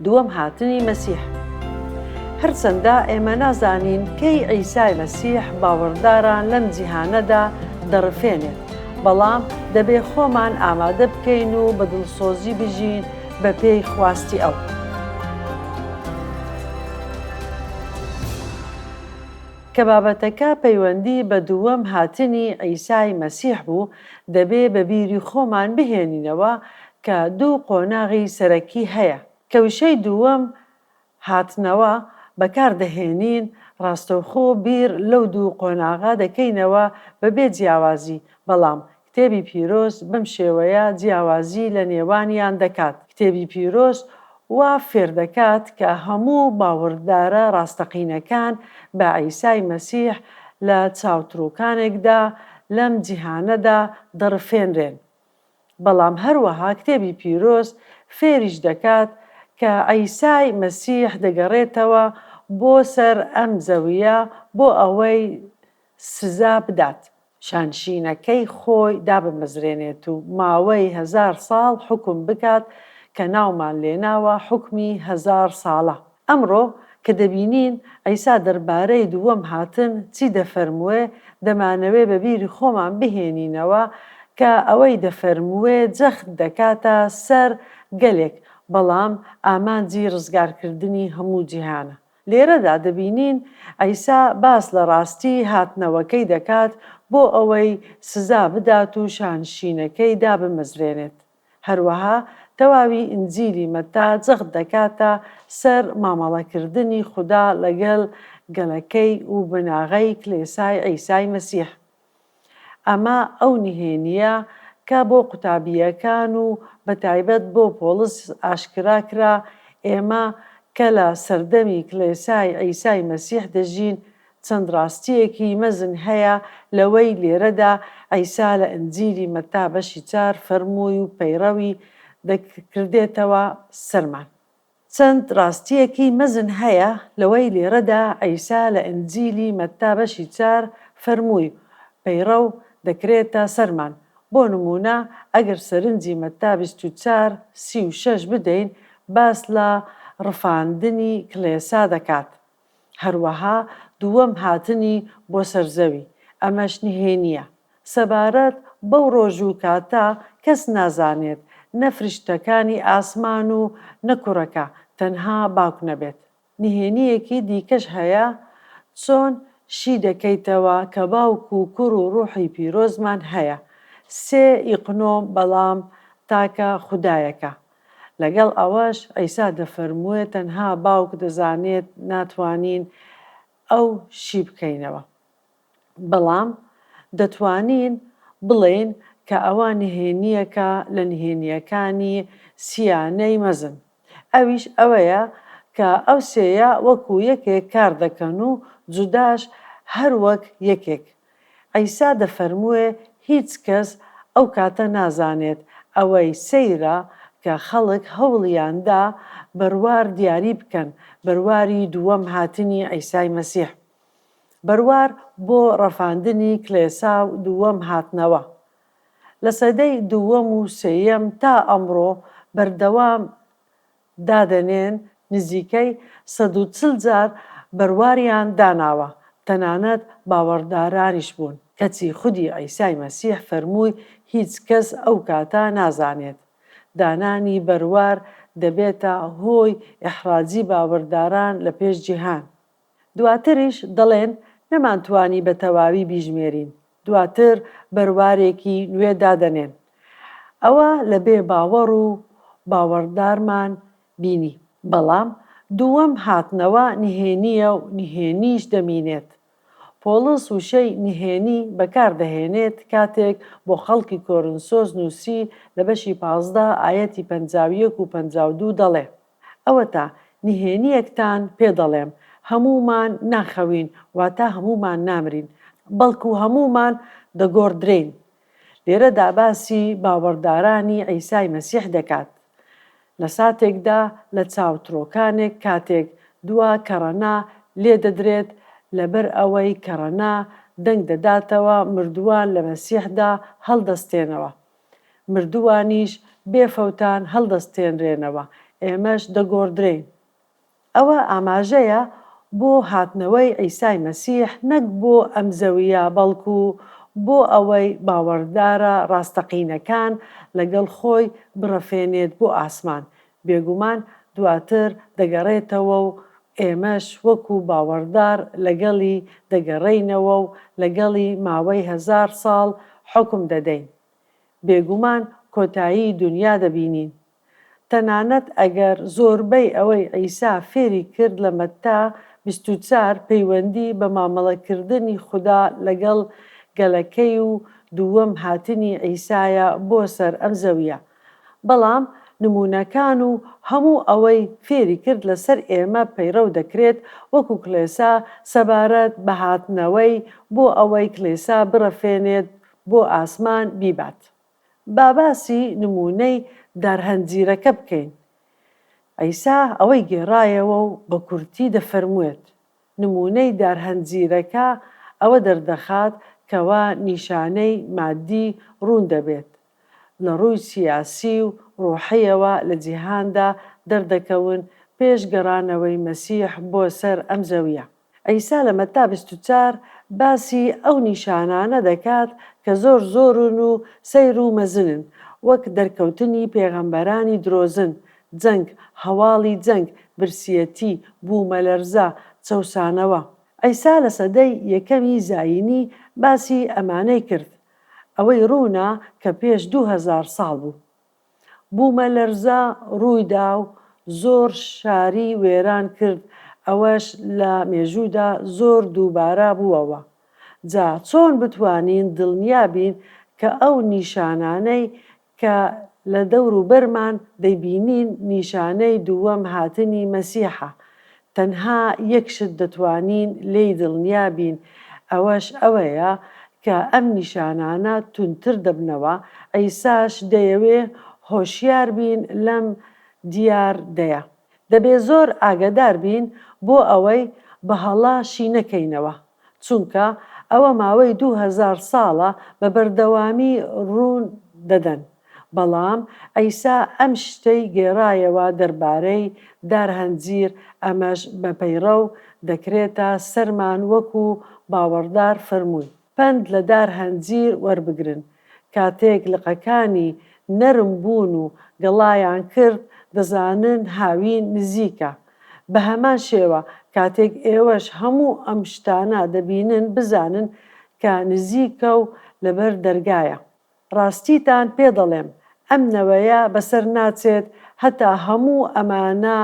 دووەم هاتنی مەسیح. هەرچەندە ئێمە نازانین کەی عیسای مەسیح باوەڕداران لەم جیهانەدا دەڕفێنێت، بەڵام دەبێ خۆمان ئامادە بکەین و بە دڵسۆزی بژین بە پێی خواستی ئەو. کە بابەتەکە پەیوەندی بە دووەم هاتنی عیسای مەسیح بوو، دەبێ بە بیری خۆمان بهێنینەوە کە دوو قۆناغی سەرەکی هەیە. کەوشەی دووەم هاتنەوە بەکاردەهێنین، ڕاستەوخۆ بیر لەو دوو قۆناغا دەکەینەوە بەبێ جیاوازی، بەڵام کتێبی پیرۆز بەم شێوەیە جیاوازی لە نێوانیان دەکات. کتێبی پیرۆز وا فێر دەکات کە هەموو باوەڕدارە ڕاستەقینەکان بە عیسای مەسیح لە چاوتڕووکانێکدا لەم جیهانەدا دەڕفێنرێن. بەڵام هەروەها کتێبی پیرۆز فێریش دەکات کە عیسای مەسیح دەگەڕێتەوە بۆ سەر ئەم زەویە بۆ ئەوەی سزا بدات، شانشینەکەی خۆی دابمەزرێنێت و ماوەی 1000 ساڵ حکم بکات کە ناومان لێناوە حکمی 1000 ساڵە. ئەمڕۆ کە دەبینین عیسا دەربارەی دووەم هاتن چی دەفەرموێ، دەمانەوێ بە بیری خۆمان بهێنینەوە کە ئەوەی دەفەرموێ جەخت دەکاتە سەر گەلێک، بەڵام ئامانجی ڕزگارکردنی هەموو جیهانە. لێرەدا دەبینین عیسا باس لە ڕاستی هاتنەوەکەی دەکات بۆ ئەوەی سزا بدات و شانشینەکەی دابمەزرێنێت. هەروەها تەواوی ئینجیلی مەتا جەخت دەکاتە سەر مامەڵەکردنی خوددا لەگەڵ گەلەکەی و بناغەی کلێسای عیسای مەسیح. ئەمە ئەو نهێنیە کە بۆ قوتابیەکان و بەتایبەت بۆ پۆلس ئاشکرا کرا. ئێمە کە لە سەردەمی کلێسای عیسای مەسیح دەژین، چەند ڕاستیەکی مەزن هەیە لەوەی لێرەدا عیسا لە ئینجیلی مەتا بەشی 4 فەرمووی و پەیڕەوی دەکردێتەوە سەرمان. چەند ڕاستیەکی مەزن هەیە لەوەی لێرەدا عیسا لە ئینجیلی مەتا بەشی 4 فەرمووی پەیڕەو دەکرێتە سەرمان. بۆ نمونە ئەگەر سەرنجی مەتا 24:36 بدەین، باس لە ڕفاندنی کلێسا دەکات. هەروەها دووەم هاتنی بۆ سەرزەوی، ئەمەش نهێنیە. سەبارەت بەو ڕۆژ و کاتە کەس نازانێت، نە فریشتەکانی ئاسمان و نەکوڕەکە، تەنها باوک نەبێت. نهێنیەکی دیکەش هەیە، چۆن شی دەکەیتەوە کە باوک و کوڕ و ڕوحی پیرۆزمان هەیە، سێ ئیقنۆم بەڵام تاکە خودایەکە. لەگەڵ ئەوەش عیسا دەفەرمووێ تەنها باوک دەزانێت، ناتوانین ئەو شی بکەینەوە. بەڵام دەتوانین بڵێن کە ئەوە نهێنیەکە لە نهێنیەکانی سیانەی مەزن. ئەویش ئەوەیە کە ئەو سێیە وەکو یەکێک کار دەکەن و جوداش هەر وەک یەکێک. عیسا دەفەرمووێ هیچ کەس ئەو کاتە نازانێت ئەوەی سەیرە کە خەڵک هەوڵیاندا بەروار دیاری بکەن بەرواری دووەم هاتنی عیسای مەسیح، بەروار بۆ ڕەفاندنی کلێسا و دووەم هاتنەوە. لە سەدەی دووەم و سێیەم تا ئەمڕۆ بەردەوام دادەنێن نزیکەی 140 جار بەرواریان داناوە، تەنانەت باوەڕدارانیش بوون. کەچی خودی عیسای مەسیح فەرمووی هیچ کەس ئەو کاتە نازانێت. دانانی بەروار دەبێتە هۆی ئیحراجی باوەڕداران لە پێش جیهان. دواتریش دەڵێن نەمانتوانی بە تەواوی بیژمێرین، دواتر بەروارێکی نوێ دادەنێن. ئەوە لە بێ باوەڕ و باوەڕدارمان بینی. بەڵام دووەم هاتنەوە نهێنیە و نهێنیش دەمینێت. پۆلس وشەی نهێنی بەکاردەهێنێت کاتێک بۆ خەڵکی کۆرنسۆس نووسی لە بەشی 15 ئایەتی 51 و 52 دەڵێ ئەوەتە نهێنیەکتان پێ دەڵێم، هەمومان ناخەوین، واتە هەمومان نامرین، بەڵکو هەمومان دەگۆڕدرێین. لێرەدا باسی باوەڕدارانی عیسای مەسیح دەکات. لە ساتێکدا لە چاوتڕۆکانێک کاتێک دوا کەڕەنا لێ دەدرێت، لەبەر ئەوەی کەڕەنا دەنگ دەداتەوە مردووان لە مەسیحدا هەڵدەستێنەوە. مردووانیش بێفەوتان هەڵدەستێنرێنەوە، ئێمەش دەگۆڕدرێین. ئەوە ئاماژەیە بۆ هاتنەوەی عیسای مەسیح نەک بۆ ئەم زەویە بەڵکو بۆ ئەوەی باوەڕدارە ڕاستەقینەکان لەگەڵ خۆی بڕەفێنێت بۆ ئاسمان. بێگومان دواتر دەگەڕێتەوە و ئێمەش وەکو باوەڕدار لەگەڵی دەگەڕێینەوە و لەگەڵی ماوەی 1000 ساڵ حکم دەدەین. بێگومان کۆتایی دنیا دەبینین. تەنانەت ئەگەر زۆربەی ئەوەی عیسا فێری کرد لە مەتتا 24 پەیوەندی بە مامەڵەکردنی خوددا لەگەڵ گەلەکەی و دووەم هاتنی عیسایە بۆ سەر ئەم زەویە. بەڵام نمونونەکان و هەموو ئەوەی فێری کرد لەسەر ئێمە پەیڕەو دەکرێت وەکو کلێسا سەبارەت بە هاتنەوەی بۆ ئەوەی کلێسا بڕەفێنێت بۆ ئاسمان بیبات. باسی نمونەی دارهەنجیرەکە بکەین. عیسا ئەوەی گێڕایەوە و بە کورتی دەفەرموێت. نمونەی دارهەنجیرەکە ئەوە دەردەخات کەوا نیشانەی مادی ڕوون دەبێت. لە ڕووی سیاسی و ڕۆحیەوە لە جیهاندا دەردەکەون پێش گەڕانەوەی مەسیح بۆ سەر ئەم زەویە. عیسا لە مەتتا 24 باسی ئەو نیشانانە دەکات کە زۆرن و سەیر و مەزنن، وەک دەرکەوتنی پێغەمبەرانی درۆزن، جەنگ، هەواڵی جەنگ، برسیەتی، بوومەلەرزە، چەوسانەوە. عیسا لە سەدەی یەکەمی زاینی باسی ئەمانەی کرد. ئەوەی ڕوونا کە پێش 2000 ساڵ بوو. بوومەلەرزە ڕوویدا و زۆر شاری وێران کرد، ئەوەش لە مێژوودا زۆر دووبارە بووەوە. جا چۆن بتوانین دڵنیابین کە ئەو نیشانانەی کە لە دەور و بەرمان دەیبینین نیشانەی دووەم هاتنی مەسیحە؟ تەنها یەک شت دەتوانین لێی دڵنیابین، ئەوەش ئەوەیە کە ئەم نیشانانە تونتر دەبنەوە. عیساش دەیەوێ هۆشیار بین لەم دیاردەیە. دەبێ زۆر ئاگادار بین بۆ ئەوەی بەهەڵا شی نەکەینەوە، چونکە ئەوە ماوەی 2000 ساڵە بە بەردەوامی ڕوون دەدەن. بەڵام عیسا ئەم شتەی گێڕایەوە دەربارەی دارهەنجیر، ئەمەش بە پەیڕەو دەکرێتە سەرمان وەکو باوەڕدار فەرمووی. پند لە دارهەنجیر وەربگرن. کاتێک لقەکانی نەرم بوون و گەڵایان کرد دەزانن هاوین نزیکە. بە هەمان شێوە کاتێک ئێوەش هەموو ئەم شتانە دەبینن بزانن کە نزیکە و لەبەر دەرگایە. ڕاستیتان پێ دەڵێم ئەم نەوەیە بەسەر ناچێت هەتا هەموو ئەمانە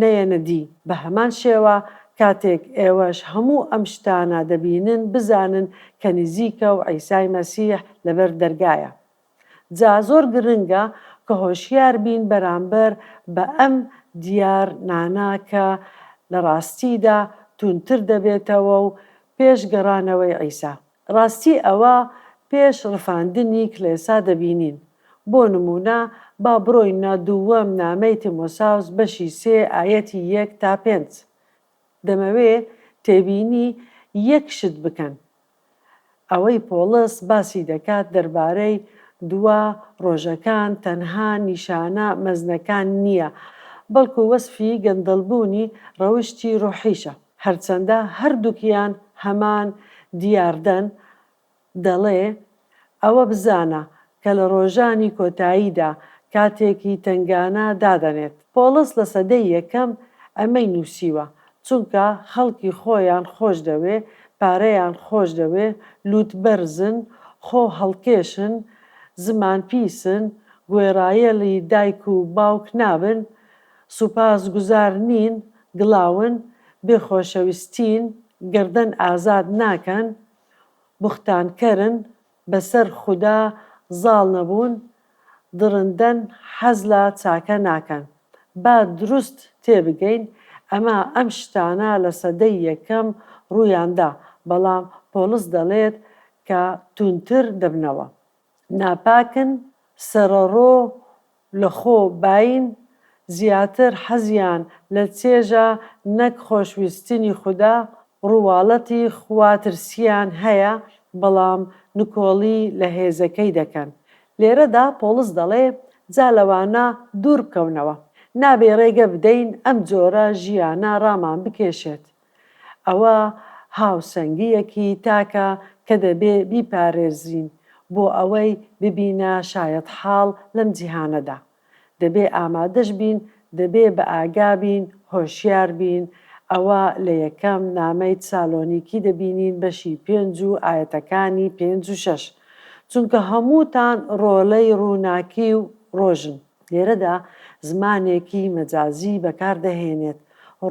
نەیەنە دی. بە هەمان شێوە کاتێک ئێوەش هەموو ئەم شتانە دەبینن بزانن کە نزیکە و عیسای مەسیح لەبەر دەرگایە. جا زۆر گرنگە کە هۆشیار بین بەرامبەر بە ئەم دیار نانا کە لە ڕاستیدا تونتر دەبێتەوە و پێش گەڕانەوەی عیسا. ڕاستی ئەوە پێش ڕفاندنی کلێسا دەبینین. بۆ نمونە با بڕۆینە دووەم نامەی تیمۆساوس بەشی 3 ئایەتی 1 تا 5. دەمەوێ تێبینی یەک شت بکەن. ئەوەی پۆڵس باسی دەکات دەربارەی دووە ڕۆژەکان تەنها نیشانە مەزنەکان نییە، بەڵکو وەسفی گەندەڵبوونی ڕەوشتی ڕۆحیشە. هەرچەندە هەردووکیان هەمان دیاردەن، دەڵێ ئەوە بزانە کە لە ڕۆژانی کۆتاییدا کاتێکی تنگانە دادەنێت. پۆڵس لە سەدەی یەکەم ئەمەی نووسیوە، چونکە خەڵکی خۆیان خۆش دەوێ، پارەیان خۆش دەوێ، لووتبەرزن، خۆ هەڵکێشن، زمان پیسن، گوێڕایەڵی دایک و باوک نابن، سوپاس گوزار نین، گڵاون، بێخۆشەویستین، گردن ئازاد ناکەن، بوختانکەرن، بەسەر خودا زاڵ نەبوون، دڕندەن، حەز لە چاکە ناکەن. با دروست تێبگەین ئەمە ئەم شتانە لە سەدەی یەکەم ڕوویاندا، بەڵام پۆڵس دەڵێت کە تونتر دەبنەوە. ناپاکن، سەرەڕۆ لە خۆ باین، زیاتر حەزیان لە چێژە نەک خۆشویستنی خودا، ڕوواڵەتی خواترسیان هەیە، بەڵام نکۆڵی لە هێزەکەی دەکەن. لێرەدا پۆڵس دەڵێ جا لەوانە دوور بکەونەوە. نابێ ڕێگە بدەین ئەم جۆرە ژیانە ڕامان بکێشێت. ئەوە هاوسەنگیەکی تاکە کە دەبێ بیپارێزین بۆ ئەوەی ببینە شایەت حاڵ لەم جیهانەدا. دەبێ ئامادەش بین، دەبێ بە ئاگا بین، هۆشیار بین. ئەوە لە یەکەم نامەی سالۆنیکی دەبینین بەشی 5 و ئاەتەکانی 5 و 6. چونکە هەمووتان ڕۆڵەی ڕووناکی و ڕۆژن. لێرەدا زمانێکی مەجازی بەکاردەهێنێت.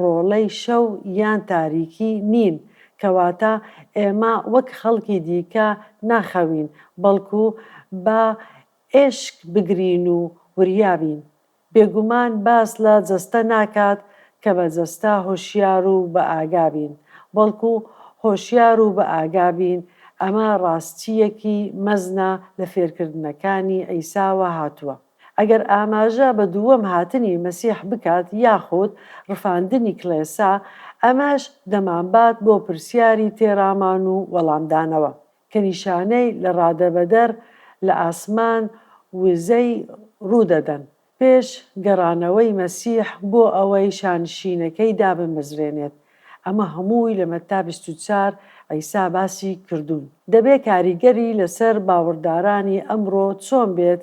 ڕۆڵەی شەو یان تاریکی نین، کەواتە ئێمە وەک خەڵکی دیکە ناخەوین، بەڵکو بە ئێشک بگرین و وریابین. بێگومان باس لە جەستە ناکات کە بە جەستە هۆشیار و بە ئاگابین، بەڵکو هۆشیار و بە ئاگابین. ئەمە ڕاستیەکی مەزنە لە فێرکردنەکانی ئەیساوە هاتووە. ئەگەر ئاماژە بە دووەم هاتنی مەسیح بکات یاخود ڕفاندنی کڵێسا، ئەمەش دەمانبات بۆ پرسیاری تێرامان و وەڵامدانەوە کە نیشانەی لە ڕادەبەدەر لە ئاسمان وزەی ڕوودەدەن پێش گەڕانەوەی مەسیح بۆ ئەوەی شانشینەکەی دابمەزرێنێت. ئەمە هەمووی لە مەتا 24 ئەیسا باسی کردوون. دەبێ کاریگەری لەسەر باوەڕدارانی ئەمڕۆ چۆن بێت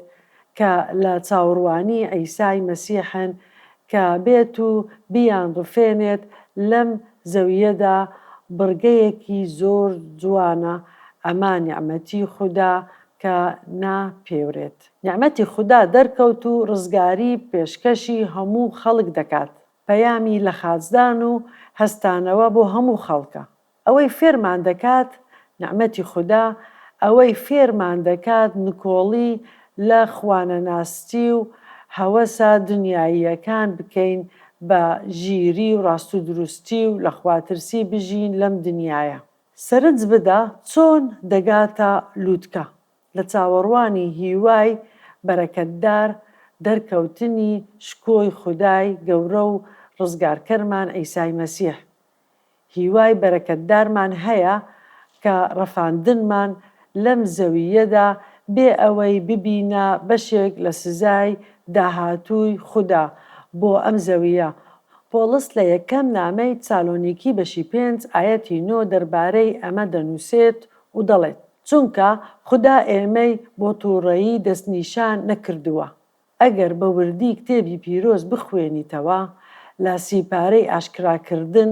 کە لە چاوەڕوانی ئەیسای مەسیحن کە بێت و بیان ڕفێنێت لەم زەویەدا بڕگەیەکی زۆر جوانە. ئەما نیعمەتی خودا کە ناپێورێت. نیعمەتی خودا دەرکەوت و ڕزگاری پێشکەشی هەموو خەڵک دەکات. پەیامی لە خاچدان و هەستانەوە بۆ هەموو خەڵکە. ئەوەی فێرمان دەکات نیعمەتی خودا، ئەوەی فێرمان دەکات نکۆڵی لە خوانەناستی و هەوەسە دنیاییەکان بکەین، بە ژیری و ڕاست و دروستی و لە خواترسی بژین لەم دنیاە. سەرنج بدە چۆن دەگاتە لووتکە لە چاوەڕوانی هیوای بەرەکەتدار دەرکەوتنی شکۆی خودای گەورە و ڕزگارکەرمان ئەیسای مەسیح. هیوای بەرەکەتدارمان هەیە کە ڕەفاندنمان لەم زەویەدا بێ ئەوەی ببینە بەشێک لە سزای داهاتووی خودا بۆ ئەم زەویە. پۆڵس لە یەکەم نامەی سالۆنیکی بەشی 5 ئاەتی 9 دەربارەی ئەمە دەنووسێت و دەڵێت: چونکە خودا ئێمەی بۆ تووڕەیی دەستنیشان نەکردووە. ئەگەر بە وردی کتێبی پیرۆز بخوێنیتەوە، لە سیپارەی ئاشکراکردن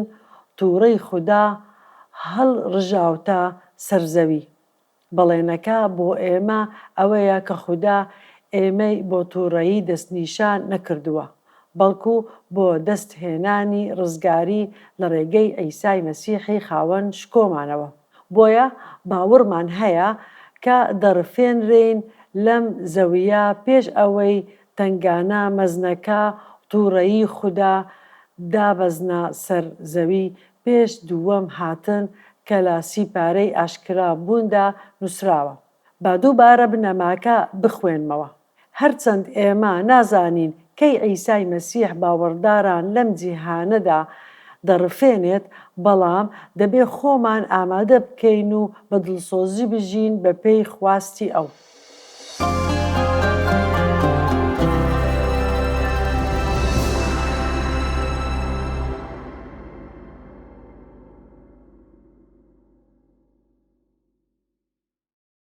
تووڕەی خودا هەڵڕژاوتە سەرزەوی. بەڵێنەکە بۆ ئێمە ئەوەیە کە خودا ئێمەی بۆ تووڕەیی دەستنیشان نەکردووە، بەڵکو بۆ دەستهێنانی ڕزگاری لە ڕێگەی ئەیسای مەسیحی خاوەن شکۆمانەوە. بۆیە باوەڕمان هەیە کە دەڕفێنرێین لەم زەویە پێش ئەوەی تنگانە مەزنەکە تووڕەیی خودا دابەزنە سەر زەوی پێش دووەم هاتن کە لە سیپارەی ئاشکرا بووندا نووسراوە. با دووبارە بنەماکە بخوێنمەوە. هەرچەند ئێمە نازانین کەی ئەیسای مەسیح باوەڕداران لەم جیهانەدا دەڕفێنێت، بەڵام دەبێ خۆمان ئامادە بکەین و بە دڵسۆزی بژین بە پێی خواستی ئەو.